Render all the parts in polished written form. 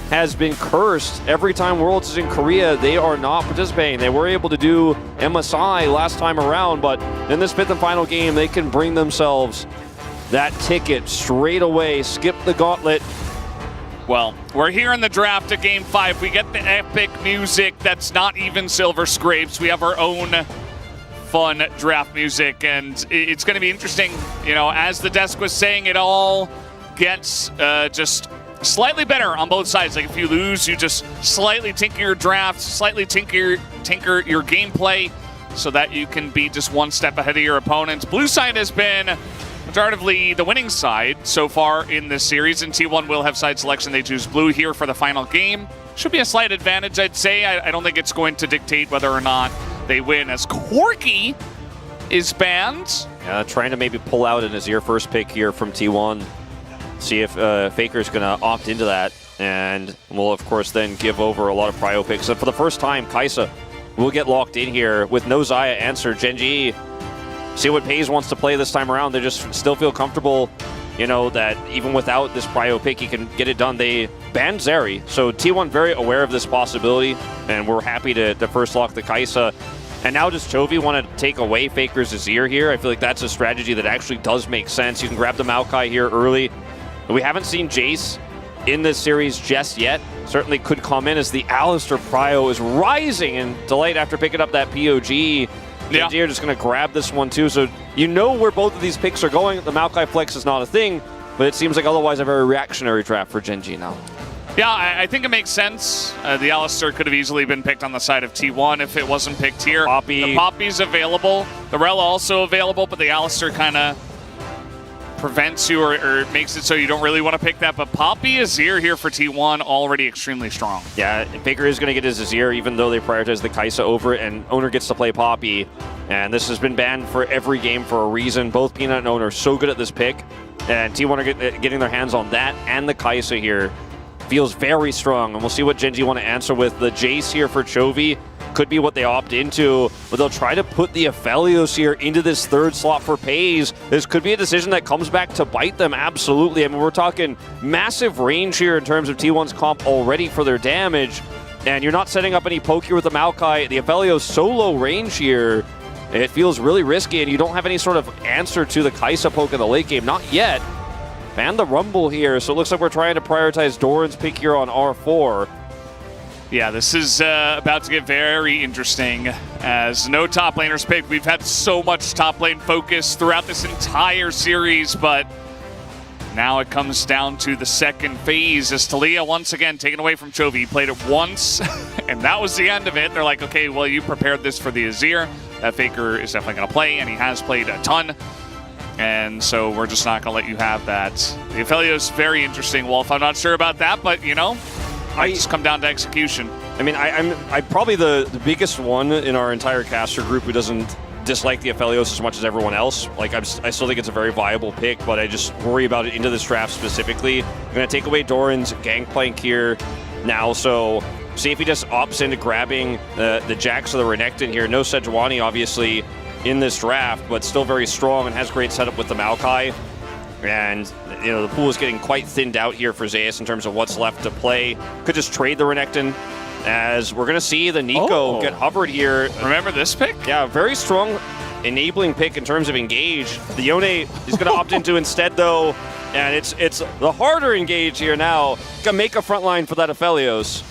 has been cursed. Every time Worlds is in Korea, they are not participating. They were able to do MSI last time around, but in this 5th and final game, they can bring themselves that ticket straight away, skip the gauntlet. Well, we're here in the draft at Game 5. We get the epic music that's not even Silver Scrapes. We have our own fun draft music, and it's going to be interesting. You know, as the desk was saying, it all gets just slightly better on both sides. Like if you lose, you just slightly tinker your draft, slightly tinker your gameplay so that you can be just one step ahead of your opponents. Blue side has been majoritively the winning side so far in this series, and T1 will have side selection. They choose blue here for the final game. Should be a slight advantage, I'd say. I don't think it's going to dictate whether or not they win, as Corki is banned. Yeah, trying to maybe pull out an Azir first pick here from T1. See if Faker's going to opt into that, and will, of course, then give over a lot of prio picks. And for the first time, Kai'Sa will get locked in here with no Xayah answer. Gen.G, see what FaZe wants to play this time around. They just still feel comfortable, you know, that even without this prio pick, he can get it done. They banned Zeri, so T1 very aware of this possibility, and we're happy to first lock the Kai'Sa. And now does Chovy want to take away Faker's Azir here? I feel like that's a strategy that actually does make sense. You can grab the Maokai here early. We haven't seen Jace in this series just yet. Certainly could come in as the Alistar prio is rising in delight after picking up that POG. Yeah. Gen.G are just going to grab this one too. So you know where both of these picks are going. The Maokai flex is not a thing, but it seems like otherwise a very reactionary draft for Gen.G now. Yeah, I think it makes sense. The Alistar could have easily been picked on the side of T1 if it wasn't picked here. Poppy. The Poppy's available. The Rell also available, but the Alistar kind of prevents you or makes it so you don't really want to pick that. But Poppy Azir here for T1 already extremely strong. Yeah, Faker is going to get his Azir even though they prioritize the Kai'Sa over it, and Oner gets to play Poppy. And this has been banned for every game for a reason. Both Peanut and Oner are so good at this pick, and T1 are getting their hands on that and the Kai'Sa here. Feels very strong, and we'll see what Gen.G want to answer with. The Jace here for Chovy could be what they opt into, but they'll try to put the Aphelios here into this third slot for FaZe. This could be a decision that comes back to bite them, absolutely. I mean, we're talking massive range here in terms of T1's comp already for their damage, and you're not setting up any poke here with the Maokai. The Aphelios so low range here, it feels really risky, and you don't have any sort of answer to the Kai'Sa poke in the late game, not yet. Ban the Rumble here, so it looks like we're trying to prioritize Doran's pick here on R4. Yeah, this is about to get very interesting as no top laners picked. We've had so much top lane focus throughout this entire series, but now it comes down to the second phase as Taliyah once again taken away from Chovy. He played it once, and that was the end of it. They're like, okay, well, you prepared this for the Azir. That Faker is definitely going to play, and he has played a ton. And so we're just not going to let you have that. The Aphelios, very interesting, Wolf. I'm not sure about that, but, you know, might just come down to execution. I mean, I'm probably the biggest one in our entire caster group who doesn't dislike the Aphelios as much as everyone else. Like, I still think it's a very viable pick, but I just worry about it into this draft specifically. I'm going to take away Doran's Gangplank here now, so see if he just opts into grabbing the Jax or the Renekton here. No Sejuani, obviously, in this draft, but still very strong and has great setup with the Maokai. And, you know, the pool is getting quite thinned out here for Zeus in terms of what's left to play. Could just trade the Renekton, as we're going to see the Nico get hovered here. Remember this pick? Yeah, very strong enabling pick in terms of engage. The Yone is going to opt into instead, though, and it's the harder engage here now. Got to make a front line for that Aphelios.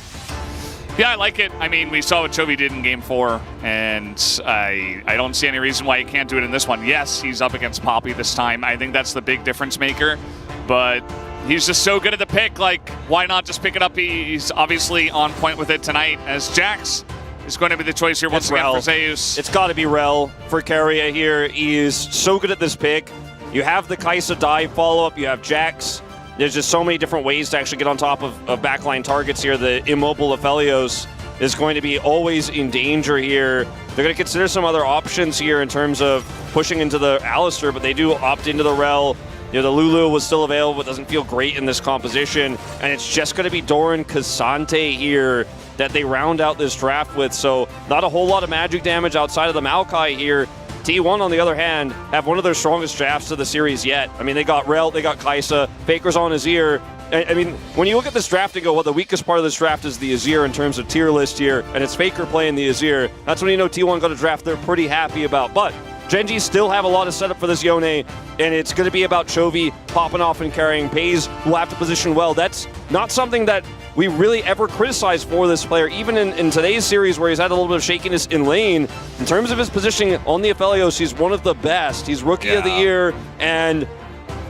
Yeah, I like it. I mean, we saw what Chovy did in Game 4, and I don't see any reason why he can't do it in this one. Yes, he's up against Poppy this time. I think that's the big difference maker, but he's just so good at the pick. Like, why not just pick it up? He's obviously on point with it tonight, as Jax is going to be the choice here once again for Zeus. It's got to be Rell for Keria here. He is so good at this pick. You have the Kai'Sa dive follow-up. You have Jax. There's just so many different ways to actually get on top of backline targets here. The immobile Aphelios is going to be always in danger here. They're going to consider some other options here in terms of pushing into the Alistar, but they do opt into the Rell. You know, the Lulu was still available, but doesn't feel great in this composition. And it's just going to be Doran K'Sante here that they round out this draft with. So not a whole lot of magic damage outside of the Maokai here. T1, on the other hand, have one of their strongest drafts of the series yet. I mean, they got Rell, they got Kai'Sa, Faker's on his ear, I mean, when you look at this draft and go, well, the weakest part of this draft is the Azir in terms of tier list here, and it's Faker playing the Azir, that's when you know T1 got a draft they're pretty happy about. But Gen.G still have a lot of setup for this Yone, and it's going to be about Chovy popping off and carrying. Pays will have to position well. That's not something that we really ever criticize for this player, even in today's series where he's had a little bit of shakiness in lane. In terms of his positioning on the Aphelios, he's one of the best. He's Rookie of the Year, and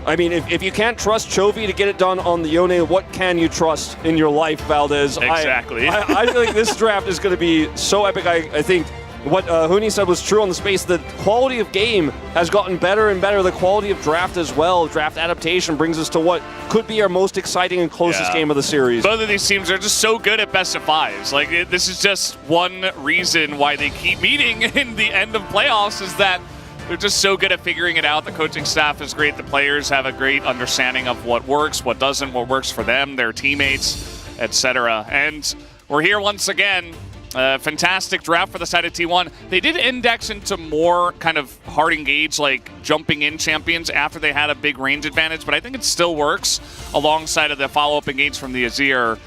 I mean, if you can't trust Chovy to get it done on the Yone, what can you trust in your life, Valdez? Exactly. I feel like this draft is going to be so epic. I think what Huni said was true on the space. The quality of game has gotten better and better. The quality of draft as well. Draft adaptation brings us to what could be our most exciting and closest game of the series. Both of these teams are just so good at best of fives. Like, this is just one reason why they keep meeting in the end of playoffs, is that they're just so good at figuring it out. The coaching staff is great. The players have a great understanding of what works, what doesn't, what works for them, their teammates, etc. And we're here once again. Fantastic draft for the side of T1. They did index into more kind of hard engage, like jumping in champions after they had a big range advantage, but I think it still works alongside of the follow-up engage from the Azir,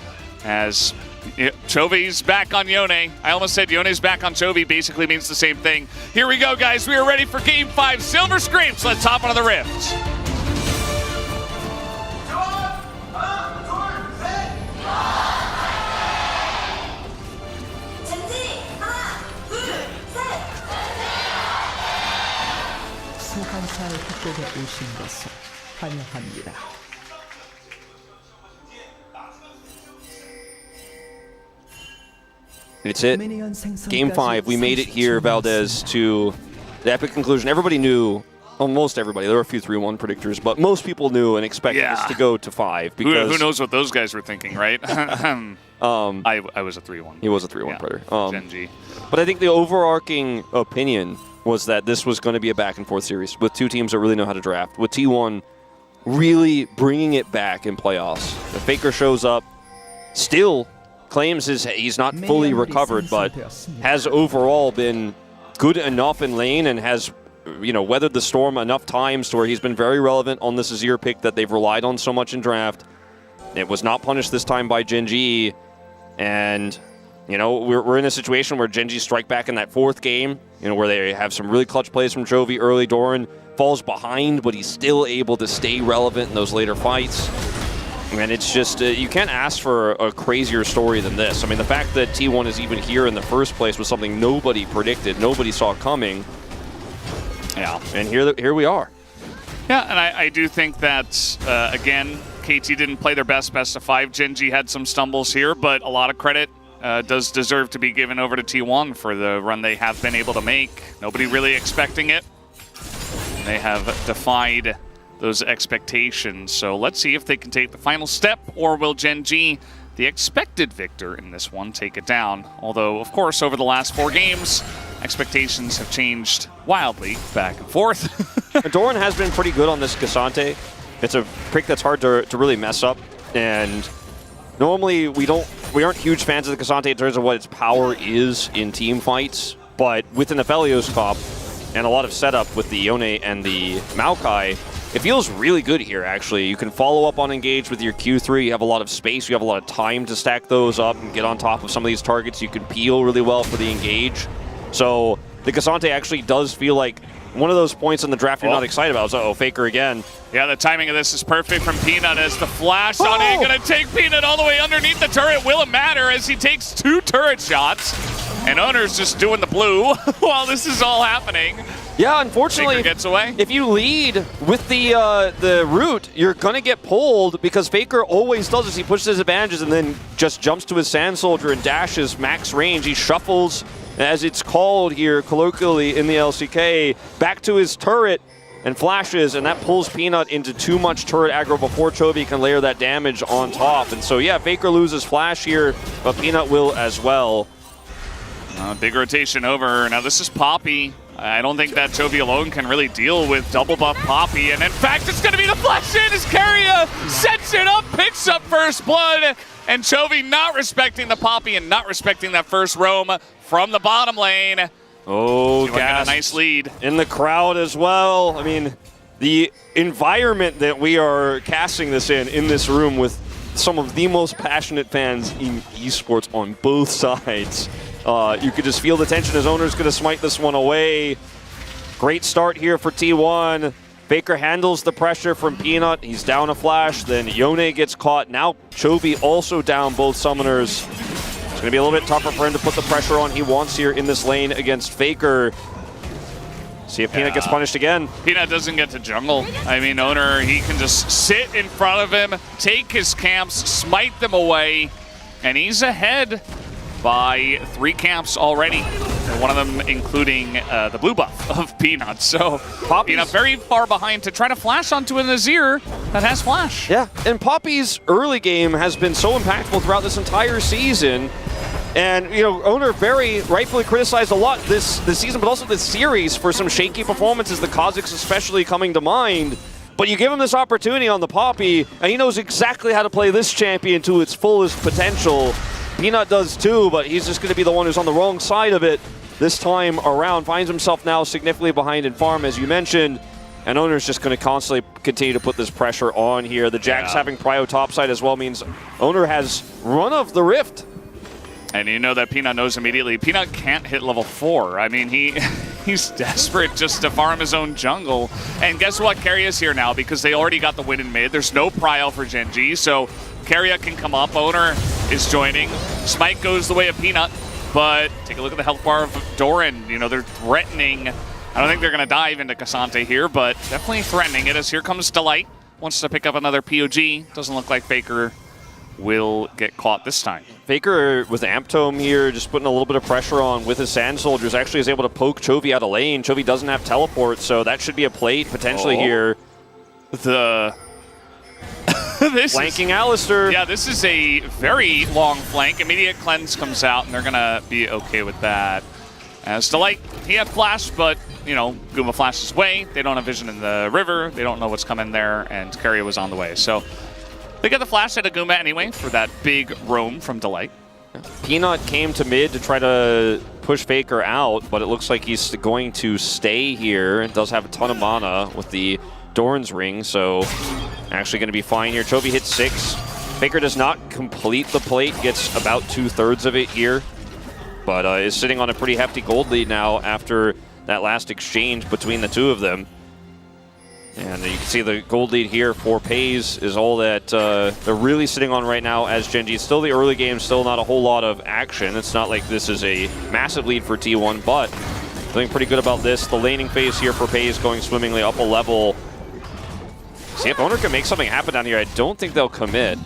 as Chovy's back on Yone. I almost said Yone's back on Chovy, basically means the same thing. Here we go, guys. We are ready for Game 5. Silver Scrapes. Let's hop onto the Rift. 소환사의 협곡에 오신 것을 환영합니다. It's it. Game 5, we made it here, Valdez, to the epic conclusion. Everybody knew, almost everybody, there were a few 3-1 predictors, but most people knew and expected this to go to 5. Because who knows what those guys were thinking, right? I was a 3-1. He was a 3-1 predator. Gen.G. But I think the overarching opinion was that this was going to be a back-and-forth series with two teams that really know how to draft, with T1 really bringing it back in playoffs. The Faker shows up, still claims he's not fully recovered, but has overall been good enough in lane and has, you know, weathered the storm enough times to where he's been very relevant on this Azir pick that they've relied on so much in draft. It was not punished this time by Gen.G, and you know, we're in a situation where Gen.G strike back in that 4th game, you know, where they have some really clutch plays from Chovy early. Doran falls behind, but he's still able to stay relevant in those later fights. And it's just, you can't ask for a crazier story than this. I mean, the fact that T1 is even here in the first place was something nobody predicted, nobody saw coming. Yeah. And here we are. Yeah, and I do think that, again, KT didn't play their best of 5. Gen.G had some stumbles here, but a lot of credit does deserve to be given over to T1 for the run they have been able to make. Nobody really expecting it. They have defied those expectations. So let's see if they can take the final step, or will Gen.G, the expected victor in this one, take it down. Although, of course, over the last 4 games, expectations have changed wildly back and forth. Doran has been pretty good on this Cassante. It's a pick that's hard to really mess up, and normally we aren't huge fans of the Cassante in terms of what its power is in team fights, but with an Aphelios comp and a lot of setup with the Yone and the Maokai, it feels really good here, actually. You can follow up on engage with your Q3, you have a lot of space, you have a lot of time to stack those up and get on top of some of these targets. You can peel really well for the engage. So the Cassante actually does feel like one of those points in the draft you're not excited about. So, Faker again. Yeah, the timing of this is perfect from Peanut as the flash on it. Gonna take Peanut all the way underneath the turret. Will it matter as he takes 2 turret shots? And Oner's just doing the blue while this is all happening. Yeah, unfortunately, Faker gets away. If you lead with the root, you're gonna get pulled, because Faker always does this. He pushes his advantages and then just jumps to his Sand Soldier and dashes max range. He shuffles, as it's called here colloquially in the LCK, back to his turret and flashes, and that pulls Peanut into too much turret aggro before Chovy can layer that damage on top. And so, yeah, Faker loses flash here, but Peanut will as well. Big rotation over. Now this is Poppy. I don't think that Chovy alone can really deal with double buff Poppy. And in fact, it's going to be the flash in as Keria sets it up, picks up first blood. And Chovy not respecting the Poppy and not respecting that first roam from the bottom lane. Oh, got a nice lead. In the crowd as well. I mean, the environment that we are casting this in this room with some of the most passionate fans in esports on both sides. You could just feel the tension as Oner's going to smite this one away. Great start here for T1. Faker handles the pressure from Peanut. He's down a flash. Then Yone gets caught. Now Chovy also down both summoners. It's going to be a little bit tougher for him to put the pressure on he wants here in this lane against Faker. See if Peanut gets punished again. Peanut doesn't get to jungle. I mean, Oner, he can just sit in front of him, take his camps, smite them away, and he's ahead by 3 camps already. And one of them including the blue buff of Peanut. So Peanut very far behind to try to flash onto an Azir that has flash. Yeah, and Poppy's early game has been so impactful throughout this entire season. And, you know, Oner very rightfully criticized a lot this season, but also this series for some shaky performances, the Kazakhs especially coming to mind. But you give him this opportunity on the Poppy, and he knows exactly how to play this champion to its fullest potential. Peanut does too, but he's just going to be the one who's on the wrong side of it this time around. Finds himself now significantly behind in farm, as you mentioned. And Oner's just going to constantly continue to put this pressure on here. The Jax having prio topside as well means Oner has run of the rift. And you know that Peanut knows immediately. Peanut can't hit level 4. I mean, he's desperate just to farm his own jungle. And guess what? Keria's here now because they already got the win in mid. There's no prio for Gen G, so Keria can come up. Oner is joining. Smite goes the way of Peanut, but take a look at the health bar of Doran. You know, they're threatening. I don't think they're going to dive into Cassante here, but definitely threatening it as here comes Delight. Wants to pick up another POG. Doesn't look like Faker will get caught this time. Faker with Amp Tome here, just putting a little bit of pressure on with his Sand Soldiers. Actually is able to poke Chovy out of lane. Chovy doesn't have teleport, so that should be a plate potentially here. Flanking Alistar. Yeah, this is a very long flank. Immediate cleanse comes out, and they're going to be okay with that. As Delight, he had flash, but, you know, Guma flashes away. They don't have vision in the river. They don't know what's coming there, and Keria was on the way. So they get the flash at Guma anyway for that big roam from Delight. Peanut came to mid to try to push Faker out, but it looks like he's going to stay here. It does have a ton of mana with the Doran's Ring, so actually going to be fine here. Chovy hits 6. Faker does not complete the plate, gets about 2/3 of it here, but is sitting on a pretty hefty gold lead now after that last exchange between the two of them. And you can see the gold lead here for FaZe is all that they're really sitting on right now as Gen G. It's still the early game, still not a whole lot of action. It's not like this is a massive lead for T1, but feeling pretty good about this. The laning phase here for FaZe going swimmingly up a level. See if Oner can make something happen down here. I don't think they'll commit.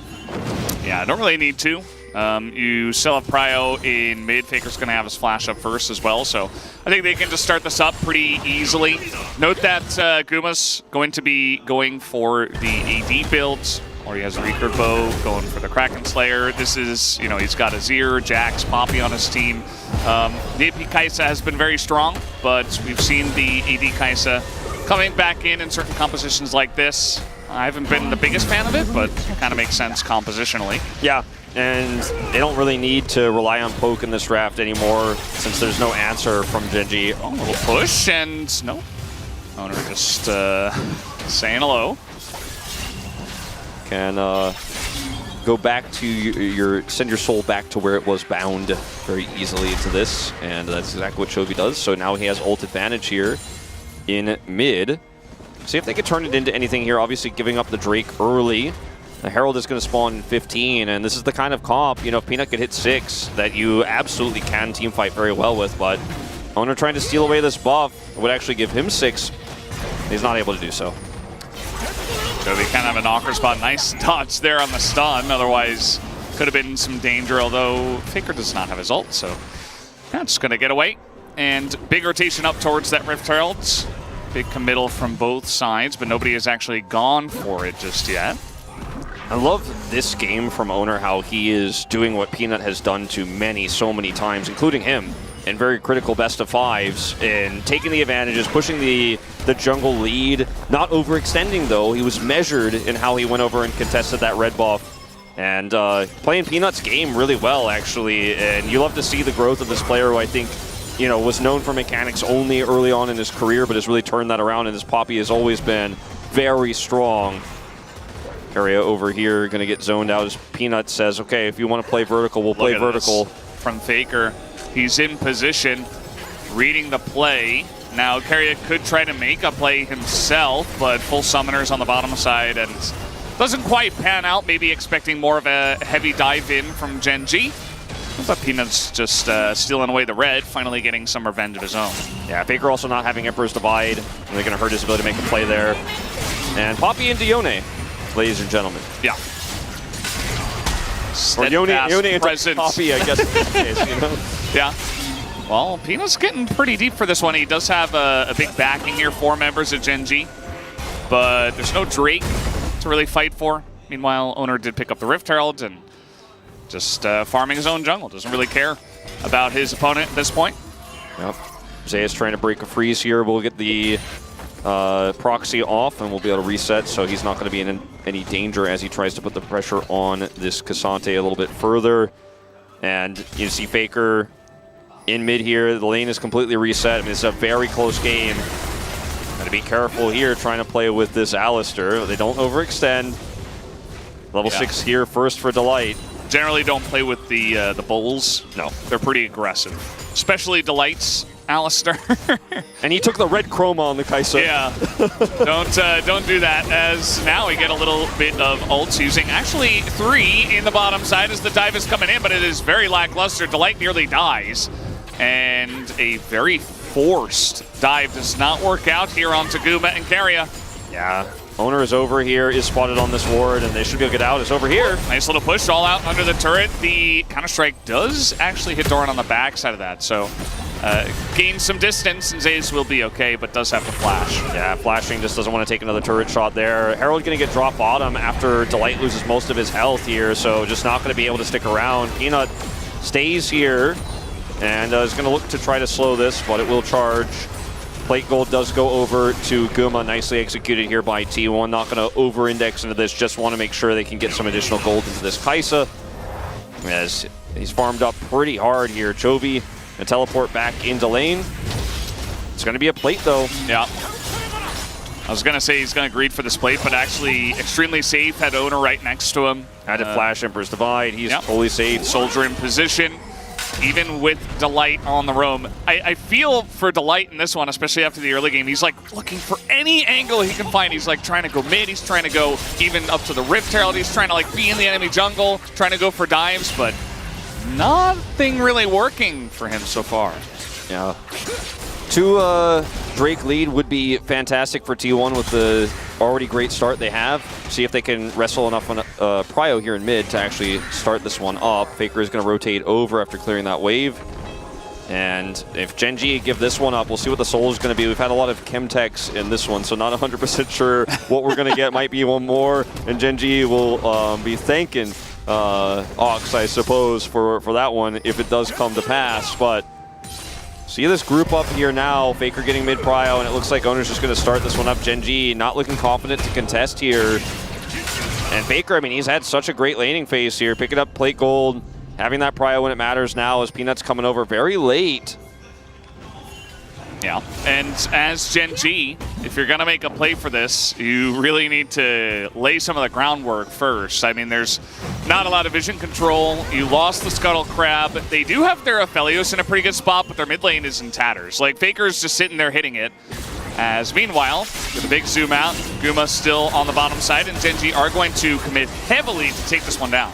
Yeah, I don't really need to. You still have prio in mid. Faker's going to have his flash up first as well, so I think they can just start this up pretty easily. Note that Guma's going to be going for the AD builds, or he has a recurve bow going for the Kraken Slayer. This is, you know, he's got Azir, Jax, Poppy on his team. The AP Kai'Sa has been very strong, but we've seen the AD Kai'Sa coming back in certain compositions like this. I haven't been the biggest fan of it, but it kind of makes sense compositionally. Yeah. And they don't really need to rely on poke in this draft anymore since there's no answer from Gen G. Oh, a little push, and no. Oner just saying hello. Can go back to send your soul back to where it was bound very easily into this, and that's exactly what Chovy does. So now he has ult advantage here in mid. See if they can turn it into anything here. Obviously giving up the Drake early. The Herald is going to spawn in 15, and this is the kind of comp, you know, if Peanut could hit 6, that you absolutely can teamfight very well with, but Oner trying to steal away this buff would actually give him 6. He's not able to do so. Chovy kind of have an awkward spot. Nice dodge there on the stun, otherwise could have been some danger, although Faker does not have his ult, so yeah, just going to get away. And big rotation up towards that Rift Herald. Big committal from both sides, but nobody has actually gone for it just yet. I love this game from Oner, how he is doing what Peanut has done to so many times, including him, in very critical best of 5s, and taking the advantages, pushing the jungle lead, not overextending though. He was measured in how he went over and contested that red buff, and playing Peanut's game really well, actually. And you love to see the growth of this player who I think, you know, was known for mechanics only early on in his career, but has really turned that around, and his Poppy has always been very strong. Keria over here going to get zoned out as Peanut says, okay, if you want to play vertical, we'll play vertical. From Faker. He's in position, reading the play. Now Keria could try to make a play himself, but full summoners on the bottom side and doesn't quite pan out. Maybe expecting more of a heavy dive in from Gen.G. But Peanut's just stealing away the red, finally getting some revenge of his own. Yeah, Faker also not having Emperor's Divide. And they're going to hurt his ability to make a play there. And Poppy into Yone, ladies and gentlemen. Yeah. Or Yone into presence. Poppy, I guess, in this case, you know? Yeah. Well, Peanut's getting pretty deep for this one. He does have a big backing here, 4 members of Gen.G. But there's no Drake to really fight for. Meanwhile, Oner did pick up the Rift Herald and just farming his own jungle. Doesn't really care about his opponent at this point. Yep. Zeus trying to break a freeze here. We'll get the proxy off and we'll be able to reset, so he's not going to be in any danger as he tries to put the pressure on this Cassante a little bit further. And you see Faker in mid here. The lane is completely reset. I mean, it's a very close game. Got to be careful here trying to play with this Alistar. They don't overextend. Level 6 here first for Delight. Generally don't play with the bulls. No, they're pretty aggressive. Especially Delight's Alistar. And he took the red chroma on the Kai'Sa. Yeah, don't do that, as now we get a little bit of ults using actually 3 in the bottom side as the dive is coming in, but it is very lackluster. Delight nearly dies, and a very forced dive does not work out here onto Guma and Keria. Yeah, Oner is over here, is spotted on this ward, and they should be able to get out. It's over here. Nice little push all out under the turret. The Counter-Strike does actually hit Doran on the back side of that, so gain some distance, and Zeus will be okay, but does have to flash. Yeah, flashing just doesn't want to take another turret shot there. Herald going to get dropped bottom after Delight loses most of his health here, so just not going to be able to stick around. Peanut stays here, and is going to look to try to slow this, but it will charge. Plate gold does go over to Guma, nicely executed here by T1. Not going to over-index into this, just want to make sure they can get some additional gold into this Kai'Sa, as he's farmed up pretty hard here. Chovy and teleport back into lane. It's going to be a plate, though. Yeah. I was going to say he's going to greed for this plate, but actually extremely safe. Had Oner right next to him. Had to flash Emperor's Divide. He's fully safe. Soldier in position, even with Delight on the roam. I feel for Delight in this one, especially after the early game. He's like looking for any angle he can find. He's like trying to go mid. He's trying to go even up to the Rift Herald. He's trying to like be in the enemy jungle, trying to go for dives, but nothing really working for him so far. Yeah. 2 Drake lead would be fantastic for T1 with the already great start they have. See if they can wrestle enough on Prio here in mid to actually start this one up. Faker is going to rotate over after clearing that wave. And if Gen.G give this one up, we'll see what the soul is going to be. We've had a lot of Chemtechs in this one, so not 100% sure what we're going to get. Might be one more, and Gen.G will be thanking Ox, I suppose, for that one if it does come to pass. But see this group up here now, Faker getting mid prio, and it looks like Oner's just going to start this one up. Gen.G not looking confident to contest here. And Faker, I mean, he's had such a great laning phase here, picking up plate gold, having that prio when it matters now as Peanut's coming over very late. Yeah, and as Gen.G, if you're going to make a play for this, you really need to lay some of the groundwork first. I mean, there's not a lot of vision control. You lost the Scuttle Crab. They do have their Aphelios in a pretty good spot, but their mid lane is in tatters. Like, Faker's just sitting there hitting it. As meanwhile, with a big zoom out, Guma's still on the bottom side, and Gen.G are going to commit heavily to take this one down.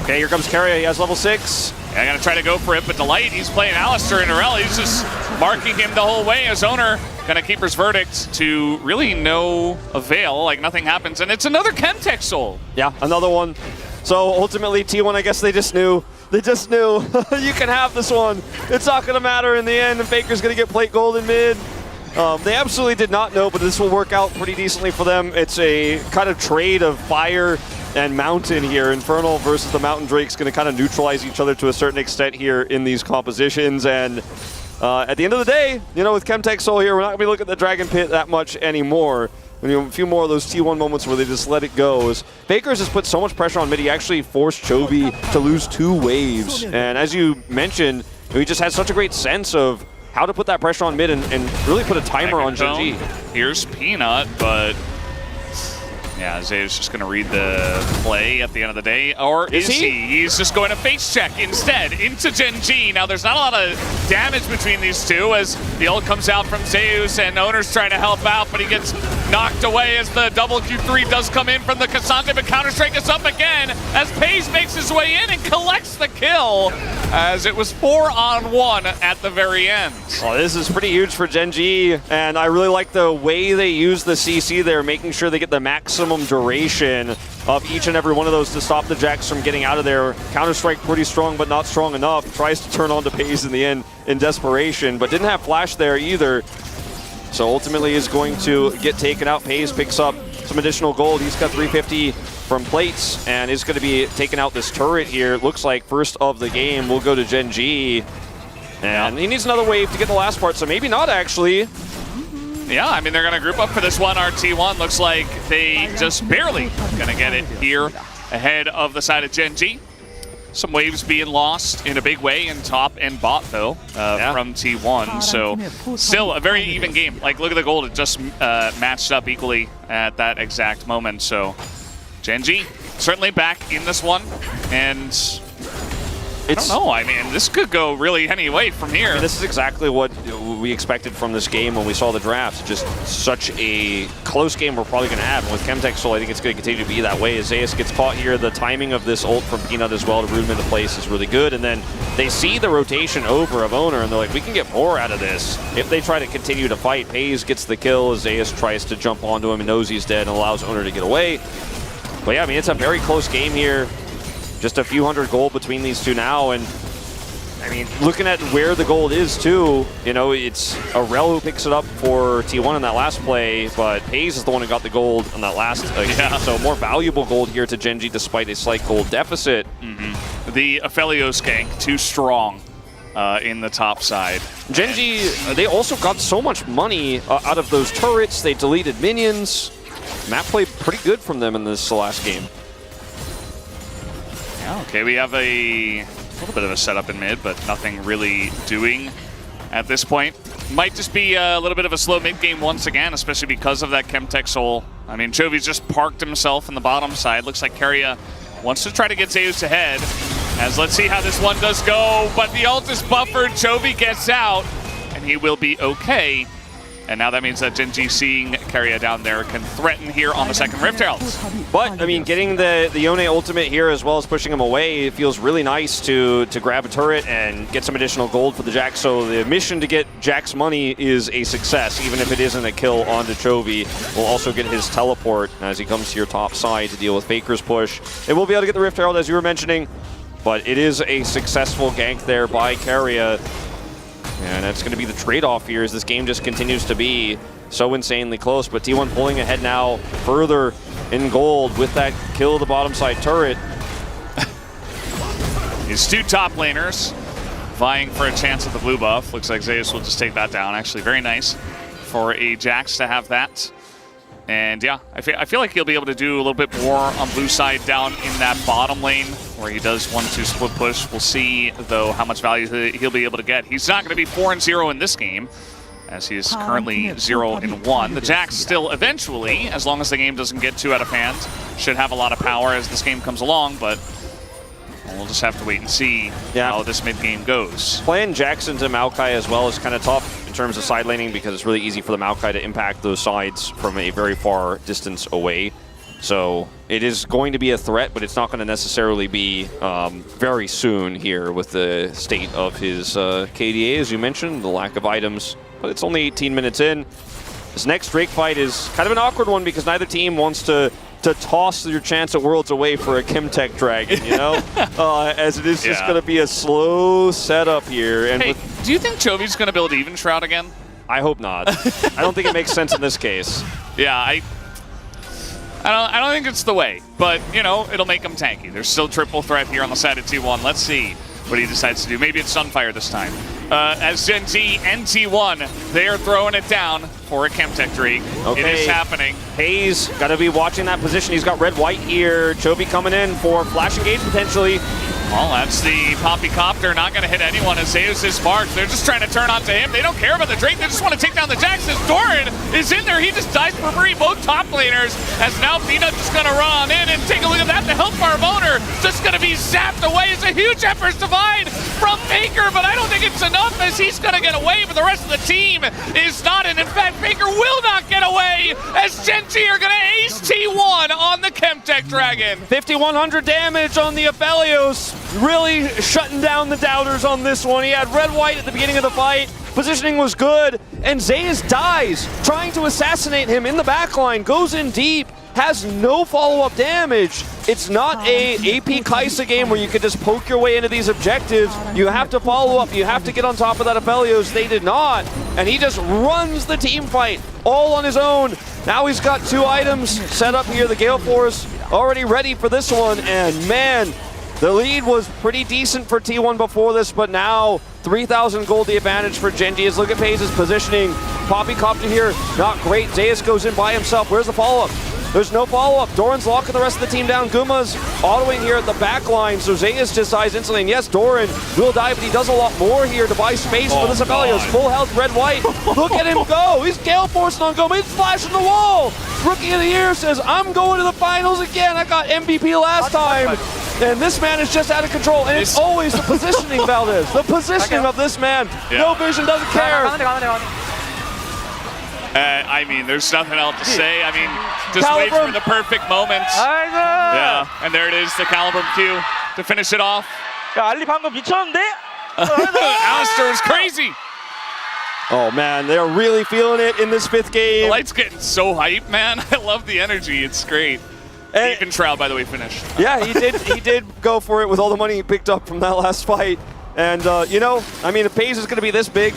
Okay, here comes Keria. He has level 6. Yeah, going to try to go for it, but Delight, he's playing Alistar and Arel. He's just marking him the whole way as Oner going to keep his verdict to really no avail, like nothing happens. And it's another Chemtech soul. Yeah, another one. So ultimately, T1, I guess they just knew. They just knew. You can have this one. It's not going to matter in the end, and Faker's going to get plate gold in mid. They absolutely did not know, but this will work out pretty decently for them. It's a kind of trade of fire and mountain here. Infernal versus the Mountain Drake's going to kind of neutralize each other to a certain extent here in these compositions. And at the end of the day, you know, with Chemtech Soul here, we're not going to be looking at the Dragon Pit that much anymore. You know, a few more of those T1 moments where they just let it go. Faker's has put so much pressure on mid, he actually forced Chovy to lose 2 waves. And as you mentioned, he just had such a great sense of how to put that pressure on mid and really put a timer on Gen.G. Here's Peanut, but Yeah, Zeus just going to read the play at the end of the day. Or is he? He's just going to face check instead into Gen G. Now, there's not a lot of damage between these two as the ult comes out from Zeus and Oner's trying to help out, but he gets knocked away as the double Q3 does come in from the Cassandra, but Counter-Strike is up again as Paze makes his way in and collects the kill as it was 4-on-1 at the very end. Well, this is pretty huge for Gen G, and I really like the way they use the CC there, making sure they get the maximum duration of each and every one of those to stop the Jax from getting out of there. Counter-Strike pretty strong, but not strong enough. Tries to turn on to Paze in the end in desperation, but didn't have flash there either. So ultimately is going to get taken out. Paze picks up some additional gold. He's got 350 from plates and is going to be taking out this turret here. Looks like first of the game will go to Gen G. And he needs another wave to get the last part, so maybe not actually. Yeah, I mean, they're going to group up for this one. RT1 looks like they just barely going to get it here ahead of the side of Gen G. Some waves being lost in a big way in top and bot, though, from T1. So still a very even game. Like, look at the gold. It just matched up equally at that exact moment. So Gen G certainly back in this one. And I don't know. I mean, this could go really any way from here. I mean, this is exactly what we expected from this game when we saw the draft. Just such a close game we're probably going to have. And with Chemtech Soul, I think it's going to continue to be that way. As Zeus gets caught here, the timing of this ult from Peanut as well to root him into place is really good. And then they see the rotation over of Oner, and they're like, we can get more out of this if they try to continue to fight. Paze gets the kill as Zeus tries to jump onto him and knows he's dead and allows Oner to get away. But yeah, I mean, it's a very close game here. Just a few hundred gold between these two now, and I mean, looking at where the gold is too, you know, it's Arel who picks it up for T1 in that last play, but Paze is the one who got the gold on that last game. So more valuable gold here to Gen G despite a slight gold deficit. The Aphelios gank, too strong in the top side. Gen G, they also got so much money out of those turrets. They deleted minions. Map played pretty good from them in this last game. Okay, we have a little bit of a setup in mid, but nothing really doing at this point. Might just be a little bit of a slow mid game once again, especially because of that Chemtech Soul. I mean, Chovy's just parked himself in the bottom side. Looks like Keria wants to try to get Zeus ahead. As let's see how this one does go, but the ult is buffered. Chovy gets out, and he will be okay. And now that means that Gen G seeing Keria down there can threaten here on the second Rift Herald. But, I mean, getting the Oner ultimate here as well as pushing him away, it feels really nice to grab a turret and get some additional gold for the Jax. So the mission to get Jax money is a success, even if it isn't a kill onto Chovy. We'll also get his teleport as he comes to your top side to deal with Faker's push. It will be able to get the Rift Herald, as you were mentioning, but it is a successful gank there by Keria. And that's going to be the trade-off here as this game just continues to be so insanely close. But T1 pulling ahead now further in gold with that kill of the bottom side turret. His two top laners vying for a chance at the blue buff. Looks like Zeus will just take that down. Actually, very nice for a Jax to have that. And yeah, I feel like he'll be able to do a little bit more on blue side down in that bottom lane where he does 1-2 split push. We'll see, though, how much value he'll be able to get. He's not going to be 4-0 in this game, as he is currently 0-1. The Jax still eventually, as long as the game doesn't get too out of hand, should have a lot of power as this game comes along, but we'll just have to wait and see how this mid-game goes. Playing Jackson to Maokai as well is kind of tough in terms of side laning because it's really easy for the Maokai to impact those sides from a very far distance away. So it is going to be a threat, but it's not going to necessarily be very soon here with the state of his KDA, as you mentioned, the lack of items. But it's only 18 minutes in. This next Drake fight is kind of an awkward one because neither team wants to toss your chance at Worlds away for a Chemtech Dragon, you know? As it is just going to be a slow setup here. And hey, do you think Chovy's going to build Even Shroud again? I hope not. I don't think it makes sense in this case. Yeah, I don't think it's the way, but, you know, it'll make him tanky. There's still triple threat here on the side of T1. Let's see what he decides to do. Maybe it's Sunfire this time. As Gen G and T1, they are throwing it down for a Chemtech Drake. Okay. It is happening. Paze got to be watching that position. He's got red-white here. Chovy coming in for flash engage potentially. Well, that's the Poppy Copter, not going to hit anyone as Zeus is sparked. They're just trying to turn onto him. They don't care about the Drake. They just want to take down the Jax. As Doran is in there, he just dies for free, both top laners. As now Peanut just going to run on in and take a look at that. The health bar of Oner just going to be zapped away. It's a huge effort divide from Faker, but I don't think it's enough as he's going to get away, but the rest of the team is not. And in fact, Faker will not get away as Gen.G are going to ace T1 on the Chemtech Dragon. 5,100 damage on the Aphelios. Really shutting down the doubters on this one. He had red-white at the beginning of the fight. Positioning was good, and Zeus dies, trying to assassinate him in the backline, goes in deep, has no follow-up damage. It's not a AP Kaisa game where you can just poke your way into these objectives. You have to follow up, you have to get on top of that Aphelios. They did not, and he just runs the team fight all on his own. Now he's got 2 items set up here. The Gale Force already ready for this one, and man, the lead was pretty decent for T1 before this, but now 3,000 gold the advantage for Gen.G. As look at Paze's positioning. Poppy Copter here, not great. Zeus goes in by himself. Where's the follow-up? There's no follow-up. Doran's locking the rest of the team down. Guma's autoing here at the back line, so Zeus just dies instantly. And yes, Doran will die, but he does a lot more here to buy space for this Aphelios. Full health, red-white. Look at him go. He's Gale Forcing on Guma. He's flashing the wall. Rookie of the Year says, I'm going to the finals again. I got MVP last time. And this man is just out of control. And it's always the positioning, Valdez. The positioning of this man. Yeah. No vision, doesn't care. I mean, there's nothing else to say. I mean, just wait for the perfect moment. Yeah, and there it is, the Calibrum Q to finish it off. Alistair was crazy. Oh man, they're really feeling it in this 5th game. The Light's getting so hype, man. I love the energy. It's great. And even Shroud, by the way, finished. Yeah, he did go for it with all the money he picked up from that last fight. And you know, I mean, if Paze is going to be this big,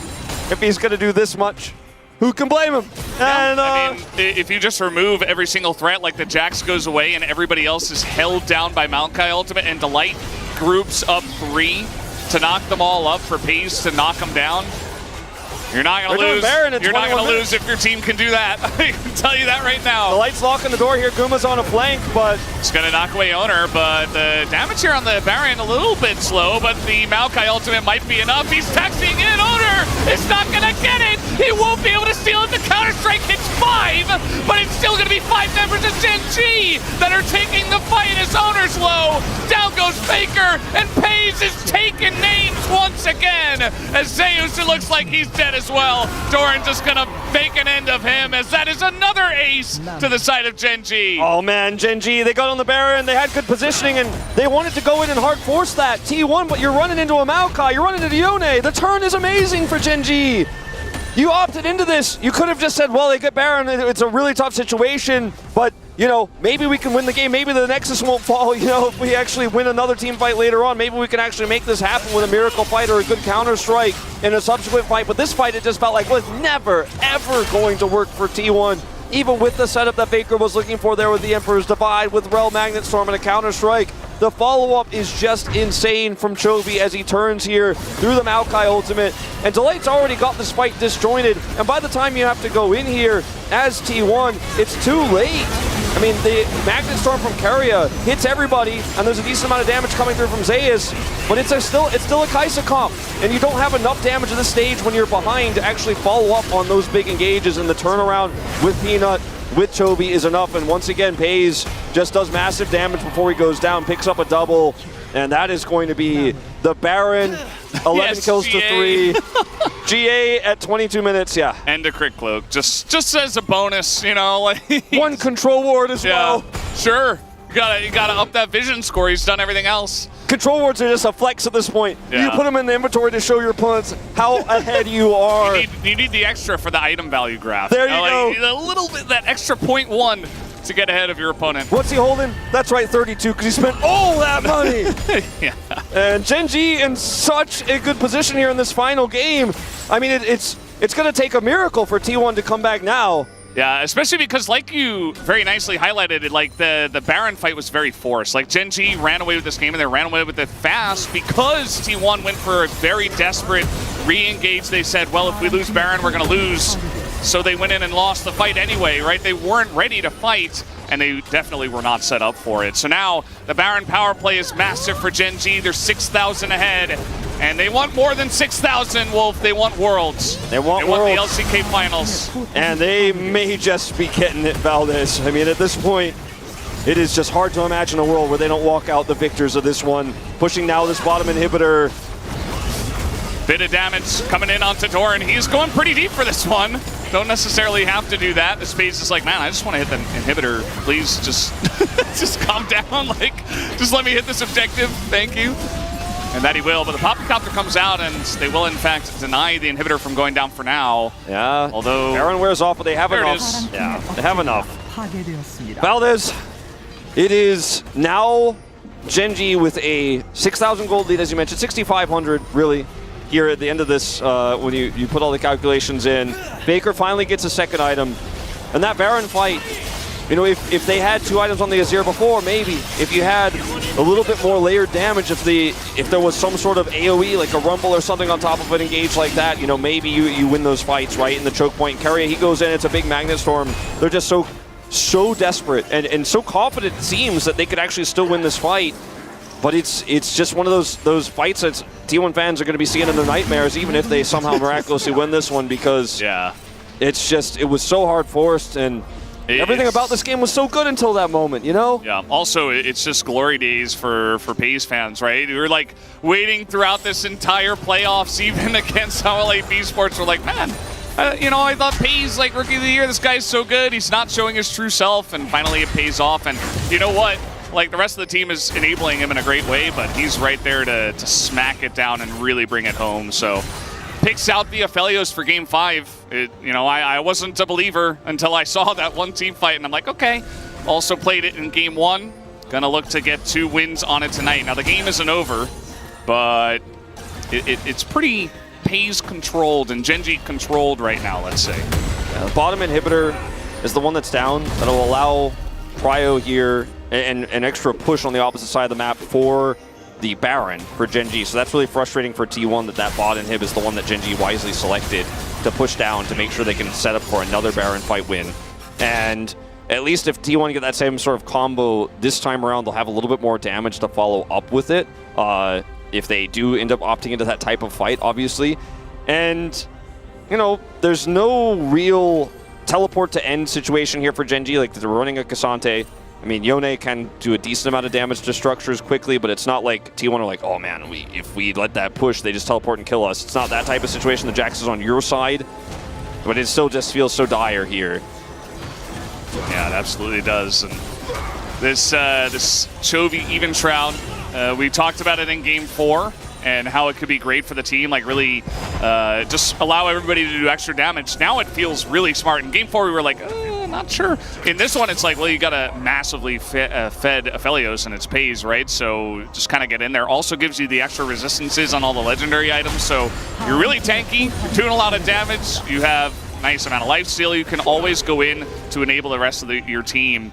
if he's going to do this much, who can blame him? And I mean, if you just remove every single threat, like the Jax goes away and everybody else is held down by Maokai Ultimate, and Delight groups up 3 to knock them all up for Paze to knock them down. You're not going to lose. You're not going to lose if your team can do that. I can tell you that right now. The Light's locking the door here. Guma's on a flank, but it's going to knock away Oner. But the damage here on the Baron a little bit slow. But the Maokai ultimate might be enough. He's texting in. Oner is not going to get it. He won't be able to steal it. The Counter-Strike hits 5, but it's still going to be 5 members of Gen.G that are taking the fight as Oner's low. Down goes Faker, and Paze is taking names once again. As Zeus, it looks like he's dead as well. Doran just gonna make an end of him as that is another ace to the side of Gen.G. Oh man, Gen.G, they got on the Baron, they had good positioning, and they wanted to go in and hard force that T1, but you're running into a Maokai, you're running into Yone. The turn is amazing for Gen.G. You opted into this. You could have just said, well, they get Baron, it's a really tough situation, but you know, maybe we can win the game. Maybe the Nexus won't fall. You know, if we actually win another team fight later on, maybe we can actually make this happen with a miracle fight or a good counter-strike in a subsequent fight. But this fight, it just felt like was never, ever going to work for T1. Even with the setup that Faker was looking for there with the Emperor's Divide, with Rel Magnet Storm and a counter-strike. The follow-up is just insane from Chovy as he turns here through the Maokai ultimate. And Delight's already got this fight disjointed. And by the time you have to go in here as T1, it's too late. I mean, the Magnet Storm from Keria hits everybody, and there's a decent amount of damage coming through from Zeus, but it's still a Kaisa comp, and you don't have enough damage at this stage when you're behind to actually follow up on those big engages, and the turnaround with Peanut, with Chovy is enough, and once again, Paze just does massive damage before he goes down, picks up a double, and that is going to be the Baron, 11 yes, kills GA. to 3. GA at 22 minutes, yeah. And a crit cloak, just as a bonus, you know, like one control ward as well. Sure, you gotta up that vision score. He's done everything else. Control wards are just a flex at this point. Yeah. You put them in the inventory to show your opponents how ahead you are. You need the extra for the item value graph. There you go. A little bit, that extra 0.1 to get ahead of your opponent. What's he holding? That's right, 32, because he spent all that money. Yeah. And Gen.G in such a good position here in this final game. I mean, it's going to take a miracle for T1 to come back now. Yeah, especially because, like you very nicely highlighted it, like the Baron fight was very forced. Like Gen.G ran away with this game, and they ran away with it fast because T1 went for a very desperate re-engage. They said, well, if we lose Baron, we're going to lose. So they went in and lost the fight anyway, right? They weren't ready to fight and they definitely were not set up for it. So now the Baron power play is massive for Gen G. They're 6,000 ahead, and they want more than 6,000, Wolf. They want Worlds. They want the Worlds. LCK Finals. And they may just be getting it, Valdez. I mean, at this point, it is just hard to imagine a world where they don't walk out the victors of this one. Pushing now this bottom inhibitor. Bit of damage coming in onto Doran. He's going pretty deep for this one. Don't necessarily have to do that. The Space is like, man, I just want to hit the inhibitor. Please just just calm down. Like, just let me hit this objective. Thank you. And that he will. But the Poppycopter comes out, and they will, in fact, deny the inhibitor from going down for now. Yeah. Although Baron wears off, but they have enough. Yeah, they have enough. Valdez, it is now Gen G with a 6,000 gold lead, as you mentioned, 6,500, really. Here at the end of this, when you put all the calculations in, Faker finally gets a second item. And that Baron fight, you know, if they had 2 items on the Azir before, maybe. If you had a little bit more layered damage, if there was some sort of AoE, like a Rumble or something on top of an engage like that, you know, maybe you win those fights, right? In the choke point, Keria, he goes in, it's a big Magnet Storm. They're just so desperate and so confident, it seems, that they could actually still win this fight. But it's just one of those fights that T1 fans are going to be seeing in their nightmares, even if they somehow miraculously win this one, because it's just, it was so hard forced, and everything about this game was so good until that moment, you know? Yeah, also, it's just glory days for PaY's fans, right? We were like waiting throughout this entire playoffs, even against LAB Sports. We're like, man, you know, I thought PaY's like Rookie of the Year. This guy's so good. He's not showing his true self, and finally it pays off. And you know what? Like, the rest of the team is enabling him in a great way, but he's right there to smack it down and really bring it home. So, picks out the Aphelios for Game 5. You know, I wasn't a believer until I saw that one team fight, and I'm like, okay. Also played it in Game 1. Gonna look to get 2 wins on it tonight. Now, the game isn't over, but it's pretty PaY's controlled and Gen G controlled right now, let's say. Yeah, the bottom inhibitor is the one that's down. That'll allow Cryo here and an extra push on the opposite side of the map for the Baron for Gen G. So that's really frustrating for T1 that bot inhib is the one that Gen G wisely selected to push down to make sure they can set up for another Baron fight win. And at least if T1 get that same sort of combo this time around, they'll have a little bit more damage to follow up with it. If they do end up opting into that type of fight, obviously. And, you know, there's no real teleport to end situation here for Gen G. Like, they're running a Cassante. I mean, Yone can do a decent amount of damage to structures quickly, but it's not like T1 are like, oh man, if we let that push, they just teleport and kill us. It's not that type of situation. The Jax is on your side, but it still just feels so dire here. Yeah, it absolutely does. And this Chovy Even Shroud, we talked about it in Game 4 and how it could be great for the team, like really just allow everybody to do extra damage. Now it feels really smart. In Game 4, we were like, not sure. In this one, it's like, well, you got a massively fed Aphelios, and it's PaY's, right? So just kind of get in there. Also gives you the extra resistances on all the legendary items, so you're really tanky, you're doing a lot of damage, you have nice amount of lifesteal. You can always go in to enable the rest of your team.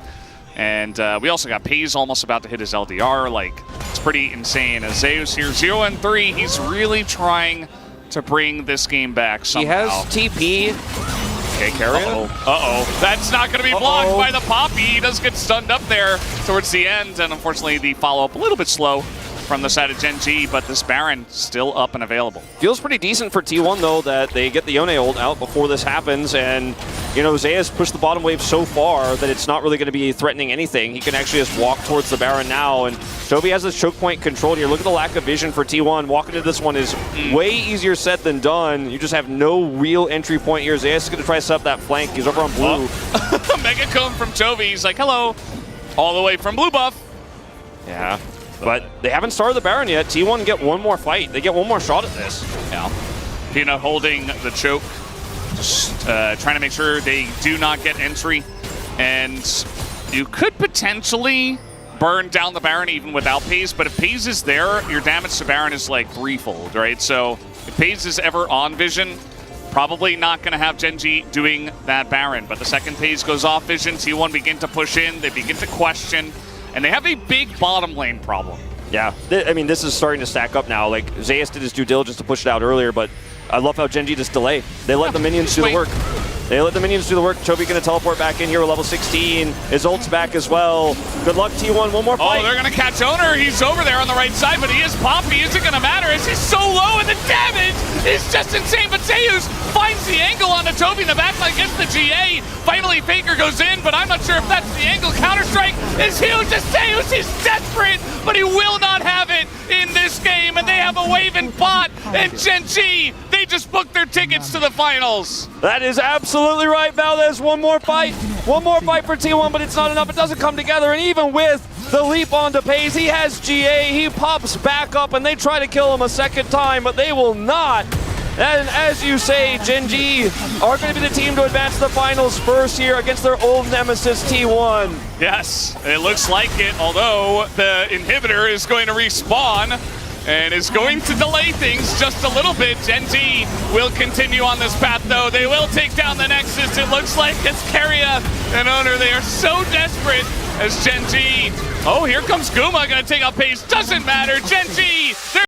And we also got PaY's almost about to hit his LDR. Like, it's pretty insane. As Zeus here, 0-3, he's really trying to bring this game back somehow. He has TP. Okay, Keria. Uh-oh. That's not going to be blocked by the Poppy. He does get stunned up there towards the end, and unfortunately the follow-up a little bit slow from the side of Gen G, but this Baron still up and available. Feels pretty decent for T1, though, that they get the Yone ult out before this happens, and, you know, Zeus pushed the bottom wave so far that it's not really going to be threatening anything. He can actually just walk towards the Baron now, and Chovy has this choke point controlled here. Look at the lack of vision for T1. Walking into this one is way easier said than done. You just have no real entry point here. Zeus is going to try to set up that flank. He's over on blue. Mega Cone from Chovy. He's like, hello, all the way from blue buff. Yeah. But they haven't started the Baron yet. T1 get one more fight. They get one more shot at this. Yeah. Peanut holding the choke, just trying to make sure they do not get entry. And you could potentially burn down the Baron even without PaY's, but if PaY's is there, your damage to Baron is like threefold, right? So if PaY's is ever on vision, probably not going to have Gen G doing that Baron. But the second PaY's goes off vision, T1 begin to push in, they begin to question. And they have a big bottom lane problem. Yeah, I mean, this is starting to stack up now. Like, Zeus did his due diligence to push it out earlier, but I love how Gen G just delay. They let the minions do the work. They let the minions do the work. Chovy gonna teleport back in here with level 16. His ult's back as well. Good luck, T1. One more fight. Oh, they're gonna catch Oner. He's over there on the right side, but he is Poppy. Is it gonna matter? As he's so low, and the damage is just insane. But Zeus finds the angle on the Chovy in the backline, gets the GA. Finally, Faker goes in, but I'm not sure if that's the angle. Counter-strike is huge as Zeus. He's desperate, but he will not have it in this game. And they have a wave in bot, and Gen.G, they just booked their tickets to the finals. That is absolutely right, Valdez. One more fight. One more fight for T1, but it's not enough. It doesn't come together. And even with the leap onto Paze, he has GA. He pops back up, and they try to kill him a second time, but they will not. And as you say, Gen.G are going to be the team to advance to the finals first here against their old nemesis, T1. Yes, it looks like it, although the inhibitor is going to respawn and is going to delay things just a little bit. Gen.G will continue on this path, though. They will take down the Nexus. It looks like it's Keria and Oner. They are so desperate as Gen.G. Oh, here comes Guma, going to take out Pace. Doesn't matter. Gen.G, they're